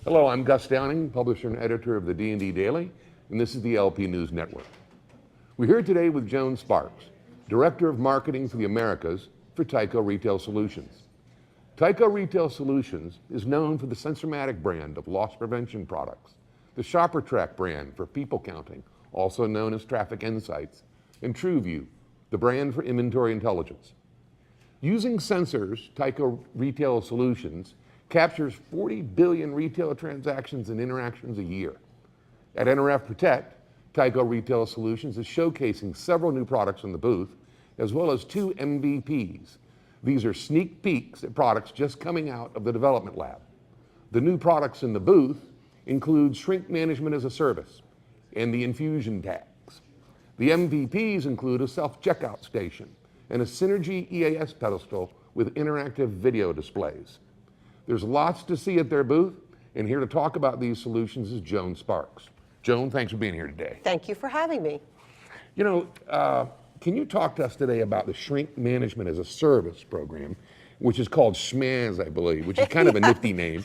Hello, I'm Gus Downing, publisher and editor of the D&D Daily, and this is the LP News Network. We're here today with Joan Sparks, Director of Marketing for the Americas for Tyco Retail Solutions. Tyco Retail Solutions is known for the Sensormatic brand of loss prevention products, the ShopperTrak brand for people counting, also known as Traffic Insights, and TrueVUE, the brand for inventory intelligence. Using sensors, Tyco Retail Solutions captures 40 billion retail transactions and interactions a year. At NRF Protect, Tyco Retail Solutions is showcasing several new products in the booth, as well as 2 MVPs. These are sneak peeks at products just coming out of the development lab. The new products in the booth include Shrink Management as a Service and the Infusion Tags. The MVPs include a self-checkout station and a Synergy EAS pedestal with interactive video displays. There's lots to see at their booth, and here to talk about these solutions is Joan Sparks. Joan, thanks for being here today. Thank you for having me. You know, can you talk to us today about the Shrink Management as a Service program, which is called SMaaS, I believe, which is kind of a nifty name.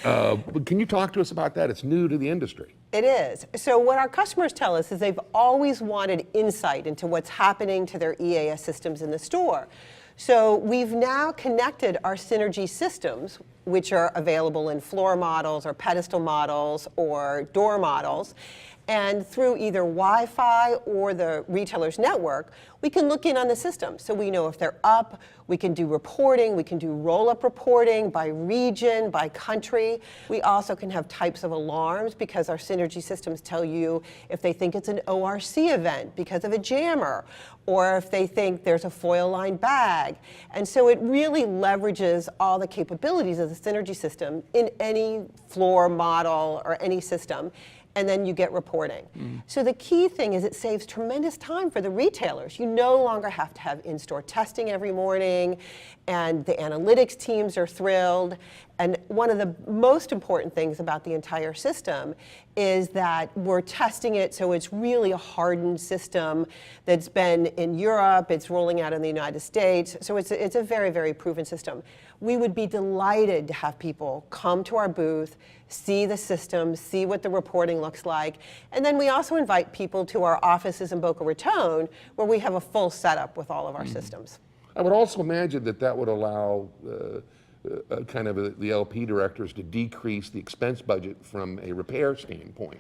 Can you talk to us about that? It's new to the industry. It is. So what our customers tell us is they've always wanted insight into what's happening to their EAS systems in the store. So we've now connected our Synergy systems, which are available in floor models or pedestal models or door models, and through either Wi-Fi or the retailer's network, we can look in on the system. So we know if they're up, we can do reporting, we can do roll-up reporting by region, by country. We also can have types of alarms because our Synergy systems tell you if they think it's an ORC event because of a jammer, or if they think there's a foil-lined bag. And so it really leverages all the capabilities of the Synergy system in any floor model or any system, and then you get reporting. So the key thing is it saves tremendous time for the retailers. You no longer have to have in-store testing every morning, and the analytics teams are thrilled. And one of the most important things about the entire system is that we're testing it so it's really a hardened system that's been in Europe, it's rolling out in the United States, so it's a very, very proven system. We would be delighted to have people come to our booth, see the system, see what the reporting looks like, and then we also invite people to our offices in Boca Raton where we have a full setup with all of our systems. I would also imagine that that would allow the LP directors to decrease the expense budget from a repair standpoint.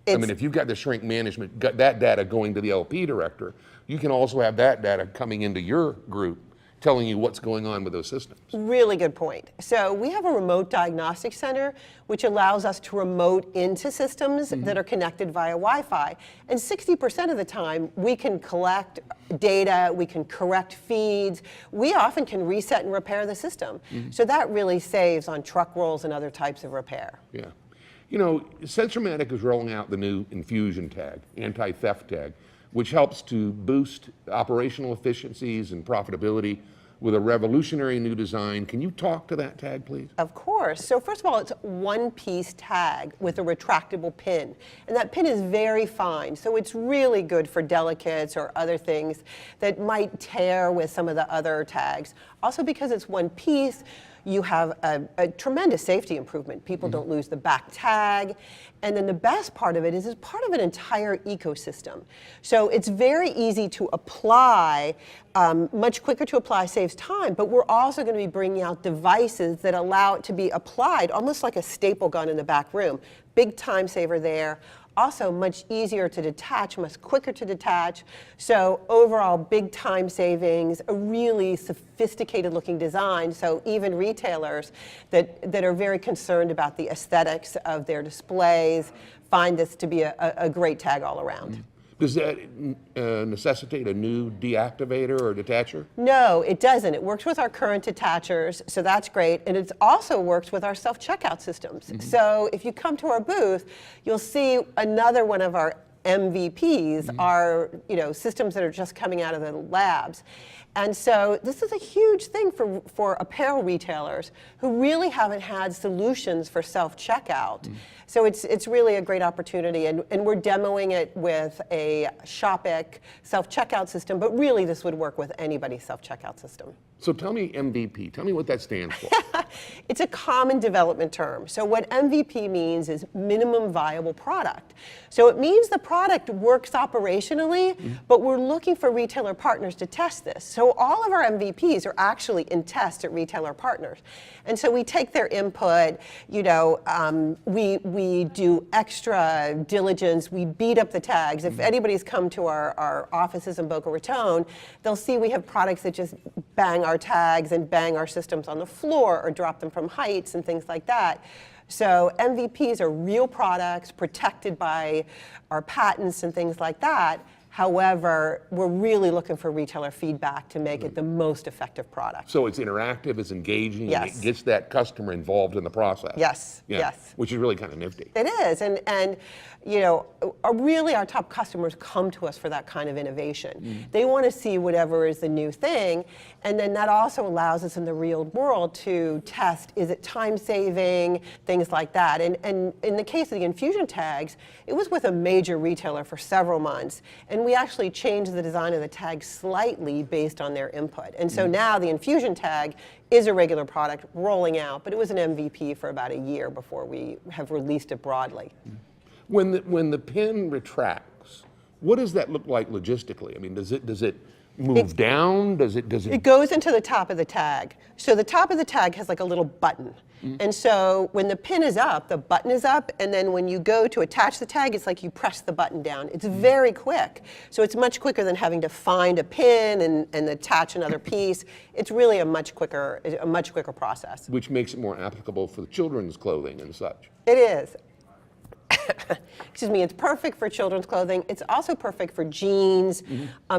I mean, if you've got the Shrink Management, got that data going to the LP director, you can also have that data coming into your group telling you what's going on with those systems. Really good point. So we have a remote diagnostic center which allows us to remote into systems that are connected via Wi-Fi. And 60% of the time we can collect data, we can correct feeds, we often can reset and repair the system. So that really saves on truck rolls and other types of repair. Yeah. You know, Sensormatic is rolling out the new Infusion Tag, anti-theft tag, which helps to boost operational efficiencies and profitability with a revolutionary new design. Can you talk to that tag, please? Of course. So first of all, it's one-piece tag with a retractable pin. And that pin is very fine, so it's really good for delicates or other things that might tear with some of the other tags. Also, because it's one piece, you have a tremendous safety improvement. People don't lose the back tag. And then the best part of it is it's part of an entire ecosystem. So it's very easy to apply, much quicker to apply, saves time, but we're also going to be bringing out devices that allow it to be applied almost like a staple gun in the back room. Big time saver there. Also much easier to detach, much quicker to detach. So overall, big time savings, a really sophisticated looking design. So even retailers that are very concerned about the aesthetics of their displays find this to be a great tag all around. Does that necessitate a new deactivator or detacher? No, it doesn't. It works with our current detachers, so that's great. And it also works with our self-checkout systems. So if you come to our booth, you'll see another one of our MVPs, are systems that are just coming out of the labs. And so this is a huge thing for apparel retailers who really haven't had solutions for self-checkout. So it's really a great opportunity, and we're demoing it with a Shopic self-checkout system, but really this would work with anybody's self-checkout system. So tell me MVP, tell me what that stands for. It's a common development term. So what MVP means is minimum viable product. So it means the product works operationally, but we're looking for retailer partners to test this. So all of our MVPs are actually in test at retailer partners. And so we take their input, we do extra diligence, we beat up the tags. If anybody's come to our offices in Boca Raton, they'll see we have products that just bang our tags and bang our systems on the floor or drop them from heights and things like that. So MVPs are real products protected by our patents and things like that. However, we're really looking for retailer feedback to make it the most effective product. So it's interactive, it's engaging, Yes. and it gets that customer involved in the process. Yes, Yeah, yes. which is really kind of nifty. It is, and really our top customers come to us for that kind of innovation. They want to see whatever is the new thing, and then that also allows us in the real world to test, is it time saving, things like that. And in the case of the Infusion Tags, it was with a major retailer for several months, and we actually changed the design of the tag slightly based on their input. And so now the Infusion Tag is a regular product rolling out, but it was an MVP for about a year before we have released it broadly. When the pin retracts, what does that look like logistically? I mean, does it move down? Does it? It goes into the top of the tag. So the top of the tag has like a little button. And so when the pin is up, the button is up, and then when you go to attach the tag, it's like you press the button down. It's very quick. So it's much quicker than having to find a pin and attach another piece. It's really a much quicker process. Which makes it more applicable for children's clothing and such. It is. Excuse me, it's perfect for children's clothing. It's also perfect for jeans,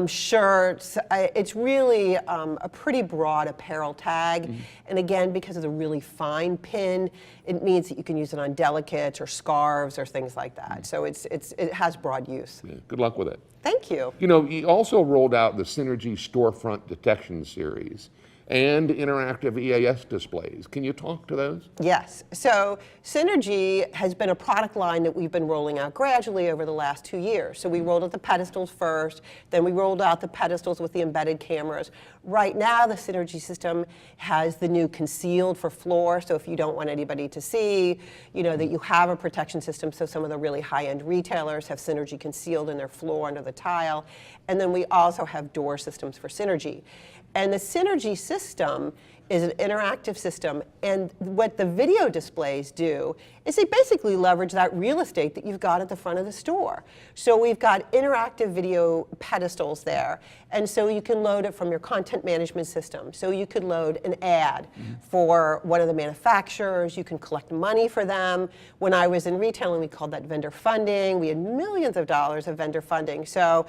shirts. It's really a pretty broad apparel tag. And again, because of the really fine pin, it means that you can use it on delicates or scarves or things like that. So it has broad use. Yeah, good luck with it. Thank you. You also rolled out the Synergy Storefront Detection Series and interactive EAS displays. Can you talk to those? Yes. So Synergy has been a product line that we've been rolling out gradually over the last 2 years. So we rolled out the pedestals first, then we rolled out the pedestals with the embedded cameras. Right now, the Synergy system has the new concealed for floor, so if you don't want anybody to see, that you have a protection system, so some of the really high-end retailers have Synergy concealed in their floor under the tile. And then we also have door systems for Synergy. And the Synergy system is an interactive system, and what the video displays do is they basically leverage that real estate that you've got at the front of the store. So we've got interactive video pedestals there, and so you can load it from your content management system. So you could load an ad for one of the manufacturers, you can collect money for them. When I was in retailing, we called that vendor funding. We had millions of dollars of vendor funding. So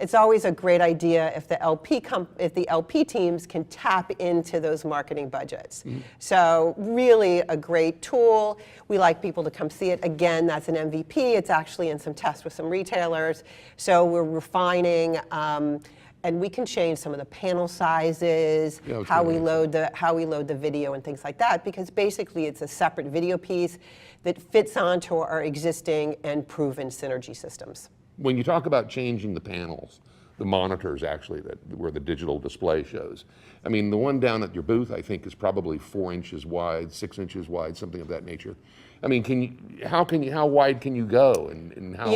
it's always a great idea if the LP teams can tap into those marketing budgets. So really a great tool. We like people to come see it. Again, that's an MVP. It's actually in some tests with some retailers. So we're refining, and we can change some of the panel sizes, how we load the video and things like that, because basically it's a separate video piece that fits onto our existing and proven Synergy systems. When you talk about changing the panels, the monitors actually, where the digital display shows, I mean, the one down at your booth, I think, is probably 4 inches wide, 6 inches wide, something of that nature. I mean, how wide can you go, and how?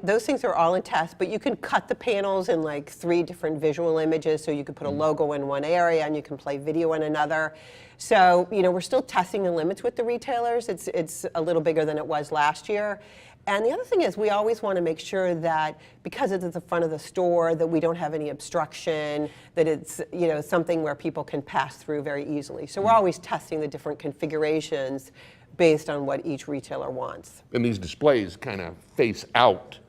Those things are all in test, but you can cut the panels in like 3 different visual images, so you could put a logo in one area and you can play video in another. So, we're still testing the limits with the retailers. It's a little bigger than it was last year. And the other thing is we always want to make sure that because it's at the front of the store that we don't have any obstruction, that it's something where people can pass through very easily. So we're always testing the different configurations based on what each retailer wants. And these displays kind of face out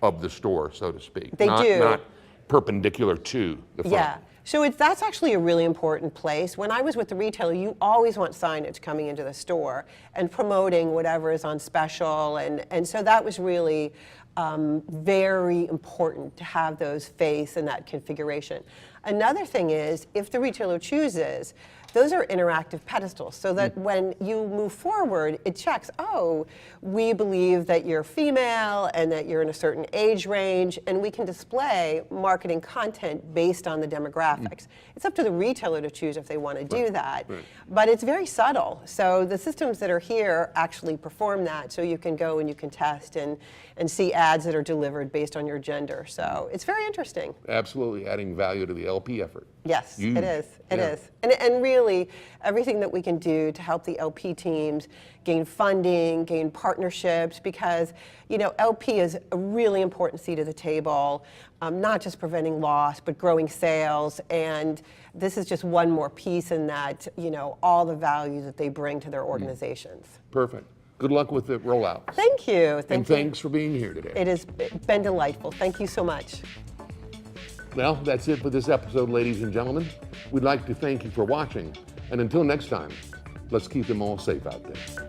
of the store, so to speak. They do. Not perpendicular to the front. Yeah. So that's actually a really important place. When I was with the retailer, you always want signage coming into the store and promoting whatever is on special. And so that was really very important to have those face and that configuration. Another thing is, if the retailer chooses, those are interactive pedestals, so that when you move forward, it checks, oh, we believe that you're female and that you're in a certain age range, and we can display marketing content based on the demographics. It's up to the retailer to choose if they want to do that, but it's very subtle. So the systems that are here actually perform that, so you can go and you can test and see ads that are delivered based on your gender. So it's very interesting. Absolutely adding value to the LP effort. Yes, Huge. it is. It Yeah. is. And really, everything that we can do to help the LP teams gain funding, gain partnerships, because LP is a really important seat at the table, not just preventing loss, but growing sales. And this is just one more piece in that, all the value that they bring to their organizations. Perfect. Good luck with the rollout. Thank you. And thanks for being here today. It has been delightful. Thank you so much. Well, that's it for this episode, ladies and gentlemen. We'd like to thank you for watching. And until next time, let's keep them all safe out there.